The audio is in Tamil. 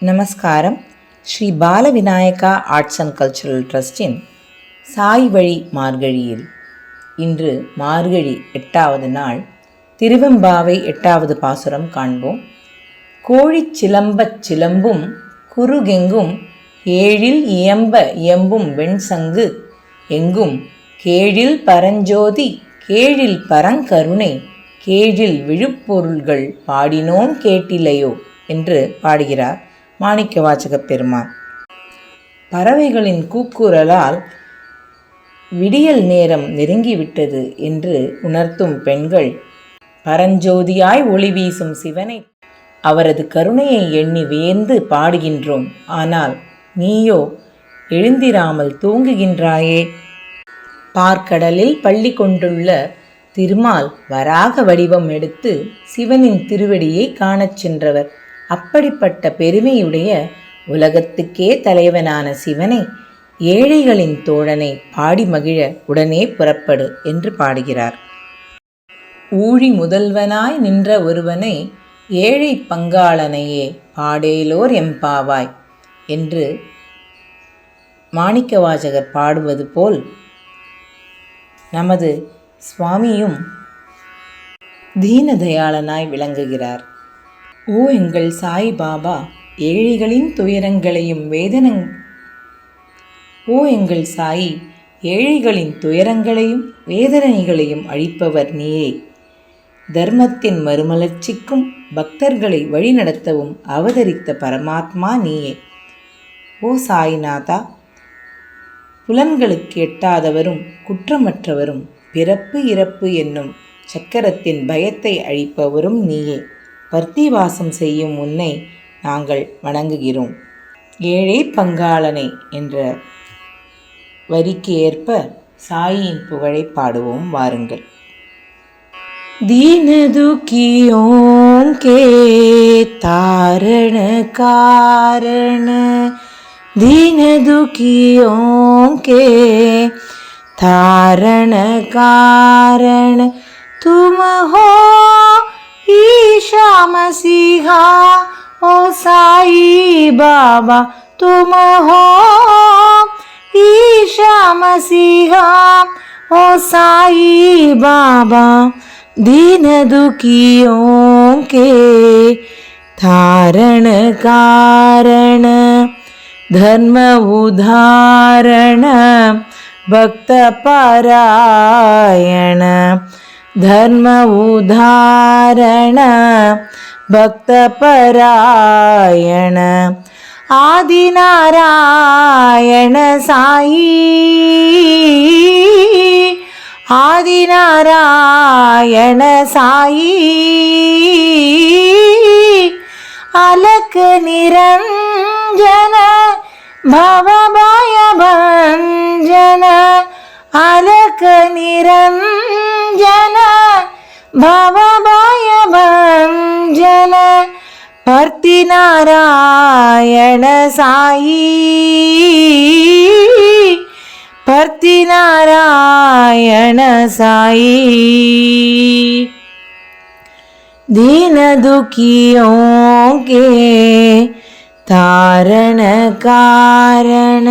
நமஸ்காரம். Sri Bala Vinayaka arts and cultural ட்ரஸ்டின் சாய் வழி மார்கழியில் இன்று மார்கழி 8வது நாள் திருவெம்பாவை 8வது பாசுரம் காண்போம். கோழிச் சிலம்பச் சிலம்பும் குருகெங்கும் ஏழில் இயம்ப இயம்பும் வெண்சங்கு எங்கும் கேழில் பரஞ்சோதி கேழில் பரங்கருணை கேழில் விழுப்பொருள்கள் பாடினோம் கேட்டிலையோ என்று பாடுகிறார் மாணிக்கவாசகப் பெருமான். பறவைகளின் கூக்குரலால் விடியல் நேரம் நெருங்கிவிட்டது என்று உணர்த்தும் பெண்கள் பரஞ்சோதியாய் ஒளி வீசும் சிவனை அவரது கருணையை எண்ணி வியந்து பாடுகின்றோம். ஆனால் நீயோ எழுந்திராமல் தூங்குகின்றாயே. பார்க்கடலில் பள்ளி கொண்டுள்ள திருமால் வராக வடிவம் எடுத்து சிவனின் திருவடியை காணச் சென்றவர். அப்படிப்பட்ட பெருமையுடைய உலகத்துக்கே தலைவனான சிவனை ஏழைகளின் தோழனை பாடி மகிழ உடனே புறப்படு என்று பாடுகிறார். ஊழி முதல்வனாய் நின்ற ஒருவனை ஏழை பங்காளனையே பாடேலோர் எம்பாவாய் என்று மாணிக்கவாசகர் பாடுவது போல் நமது சுவாமியும் தீனதயாளனாய் விளங்குகிறார். ஓ எங்கள் சாய் பாபா, ஏழைகளின் துயரங்களையும் வேதனைகளையும் அழிப்பவர் நீயே. தர்மத்தின் மறுமலர்ச்சிக்கும் பக்தர்களை வழிநடத்தவும் அவதரித்த பரமாத்மா நீயே. ஓ சாய்நாதா, புலன்களுக்கு எட்டாதவரும் குற்றமற்றவரும் பிறப்பு இறப்பு என்னும் சக்கரத்தின் பயத்தை அழிப்பவரும் நீயே. பர்த்திவாசம் செய்யும் உன்னை நாங்கள் வணங்குகிறோம். ஏழை பங்காளனை என்ற வரிக்கு ஏற்ப சாயின் புகழை பாடுவோம் வாருங்கள். दीनदुखियों के तारण कारण, दीन दुखियों के तारण कारण तुम हो ईशा मसीहा. ओ साई बाबा तुम हो ईशा मसीहा. ओ साई बाबा दीन दुखियों के तारण कारण, धर्म उदाहरण भक्त परायण, धर्म उदाहरण भक्त परायण, आदि नारायण साई, आदि नारायण साई, अलक निरंजन भवभय भंजन, अलक निरंजन भवभय भंजन, पर्ति नारायण साई, पर्ति नारायण साई. दीन दुखियों के तारण कारण.